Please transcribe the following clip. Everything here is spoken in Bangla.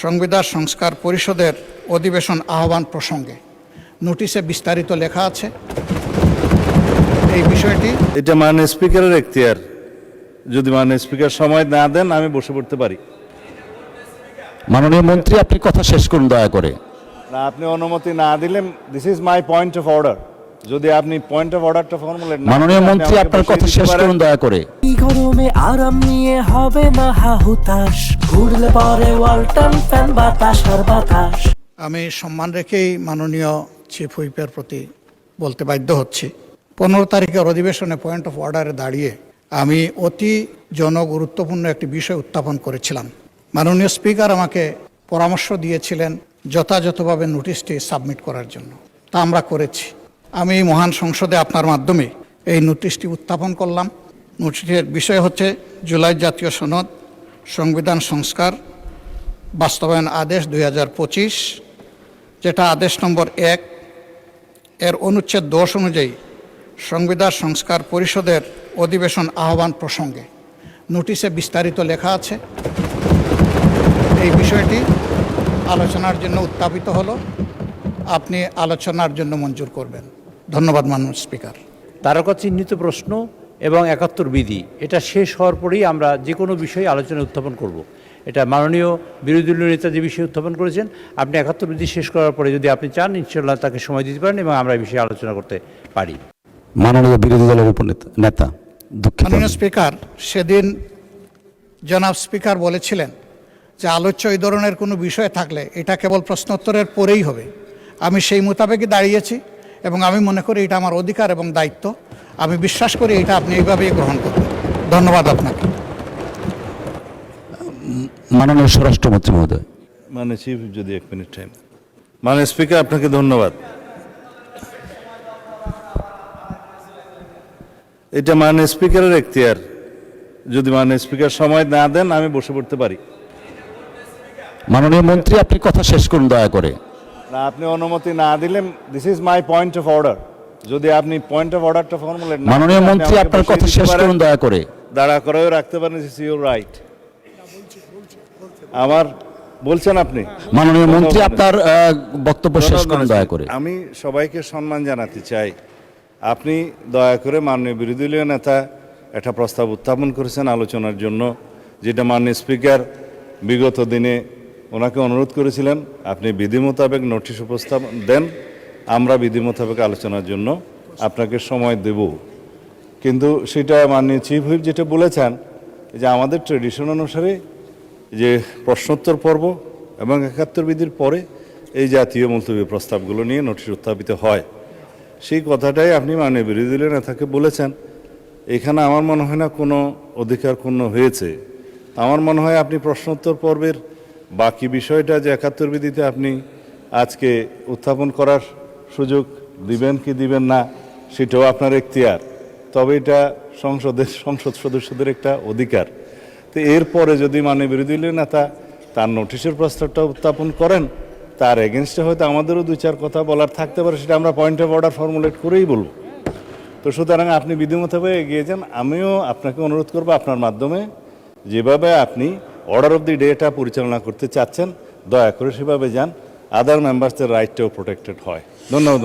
সংবিধান সংস্কার পরিষদের অধিবেশন আহ্বান প্রসঙ্গে নোটিশে বিস্তারিত লেখা আছে। এই বিষয়টি এটা মাননীয় স্পিকারের এখতিয়ার। যদি মাননীয় স্পিকার সময় না দেন আমি বসে পড়তে পারি। মাননীয় মন্ত্রী, আপনি কথা শেষ করুন দয়া করে। না, আপনি অনুমতি না দিলে this is my point of order. যদি আপনি পয়েন্ট অফ অর্ডারটা ফর্মুলেট না, মাননীয় মন্ত্রী, আপনার কথা শেষ করুন দয়া করে। এই গরমে আরাম নিয়ে হবে না হাহুতাশ, ঘুরলে পরে ওয়ালটন ফ্যান বাতাস আর বাতাস। আমি সম্মান রেখেই মাননীয় চিফ হুইপের প্রতি বলতে বাধ্য হচ্ছি, 15 তারিখের অধিবেশনে পয়েন্ট অফ অর্ডারে দাঁড়িয়ে আমি অতি জনগুরুত্বপূর্ণ একটি বিষয় উত্থাপন করেছিলাম। মাননীয় স্পিকার আমাকে পরামর্শ দিয়েছিলেন যথাযথভাবে নোটিশটি সাবমিট করার জন্য, তা আমরা করেছি। আমি এই মহান সংসদে আপনার মাধ্যমে এই নোটিশটি উত্থাপন করলাম। নোটিশের বিষয় হচ্ছে জুলাই জাতীয় সনদ সংবিধান সংস্কার বাস্তবায়ন আদেশ 2025, যেটা আদেশ নম্বর 1 এর অনুচ্ছেদ 10 অনুযায়ী সংবিধান সংস্কার পরিষদের অধিবেশন আহ্বান প্রসঙ্গে নোটিশে বিস্তারিত লেখা আছে। এই বিষয়টি আলোচনার জন্য উত্থাপিত হলো, আপনি আলোচনার জন্য মঞ্জুর করবেন। ধন্যবাদ মাননীয় স্পিকার। তারকা চিহ্নিত প্রশ্ন এবং 71 বিধি এটা শেষ হওয়ার পরেই আমরা যে কোনো বিষয়ে আলোচনা উত্থাপন করব। এটা মাননীয় বিরোধী দলীয় নেতা যে বিষয়ে উত্থাপন করেছেন, আপনি 71 বিধি শেষ করার পরে যদি আপনি চান, ইনশাআল্লাহ তাকে সময় দিতে পারেন এবং আমরা এই বিষয়ে আলোচনা করতে পারি। মাননীয় বিরোধী দলের উপনেতা, দুঃখিত। মাননীয় স্পিকার, সেদিন জনাব স্পিকার বলেছিলেন যে আলোচ্য এই ধরনের কোনো বিষয় থাকলে এটা কেবল প্রশ্নোত্তরের পরেই হবে। আমি সেই মোতাবেকই দাঁড়িয়েছি এবং আমি মনে করি এটা আমার অধিকার এবং দায়িত্ব। আমি বিশ্বাস করি এটা আপনি এইভাবেই গ্রহণ করবেন। ধন্যবাদ আপনাকে। মাননীয় স্বরাষ্ট্রমন্ত্রী মহোদয়। মানে চিফ, যদি 1 মিনিট টাইম। মাননীয় স্পিকার, আপনাকে ধন্যবাদ। এটা মাননীয় স্পিকারের এখতিয়ার। যদি মাননীয় স্পিকার সময় না দেন আমি বসে পড়তে পারি। মাননীয় মন্ত্রী, আপনি কথা শেষ করুন দয়া করে। না, আপনি অনুমতি না দিলে this is my point of order. যদি আপনি পয়েন্ট অফ অর্ডারটা ফর্মুলেট না, মাননীয় মন্ত্রী, আপনার কথা শেষ করুন দয়া করে। দাঁড়া করেও রাখতে পারেন, দিস ইজ ইউর রাইট। আমার বলছেন আপনি। মাননীয় মন্ত্রী, আপনার বক্তব্য শেষ করুন দয়া করে। আমি সবাইকে সম্মান জানাতে চাই। আপনি দয়া করে মাননীয় বিরোধী দলীয় নেতা একটা প্রস্তাব উত্থাপন করেছেন আলোচনার জন্য, যেটা মাননীয় স্পিকার বিগত দিনে ওনাকে অনুরোধ করেছিলেন আপনি বিধি মোতাবেক নোটিশ উপস্থাপন দেন, আমরা বিধি মোতাবেক আলোচনার জন্য আপনাকে সময় দেব। কিন্তু সেটা মাননীয় চিফ হুইপ যেটা বলেছেন যে আমাদের ট্রেডিশন অনুসারে যে প্রশ্নোত্তর পর্ব এবং 71 বিধির পরে এই জাতীয় মুলতবি প্রস্তাবগুলো নিয়ে নোটিশ উত্থাপিত হয়, সেই কথাটাই আপনি মাননীয় বিরোধী দলীয় নেতাকে বলেছেন। এখানে আমার মনে হয় না কোনো অধিকার ক্ষুণ্ণ হয়েছে। আমার মনে হয় আপনি প্রশ্নোত্তর পর্বের বাকি বিষয়টা যে 71 বিধিতে আপনি আজকে উত্থাপন করার সুযোগ দিবেন কি দিবেন না সেটাও আপনার এখতিয়ার, তবে এটা সংসদ সদস্যদের একটা অধিকার। তো এরপরে যদি মাননীয় বিরোধী দলীয় নেতা তার নোটিশের প্রস্তাবটা উত্থাপন করেন, তার এগেনস্টে হয়তো আমাদেরও 2-4 কথা বলার থাকতে পারে, সেটা আমরা পয়েন্ট অফ অর্ডার ফর্মুলেট করেই বলব। তো সুতরাং আপনি বিধি মোতাবেক এগিয়ে যান। আমিও আপনাকে অনুরোধ করবো আপনার মাধ্যমে যেভাবে আপনি অর্ডার অফ দি ডেটা পরিচালনা করতে চাচ্ছেন, দয়া করে সেভাবে যান, আদার মেম্বার্সদের রাইটটাও প্রোটেক্টেড হয়। ধন্যবাদ।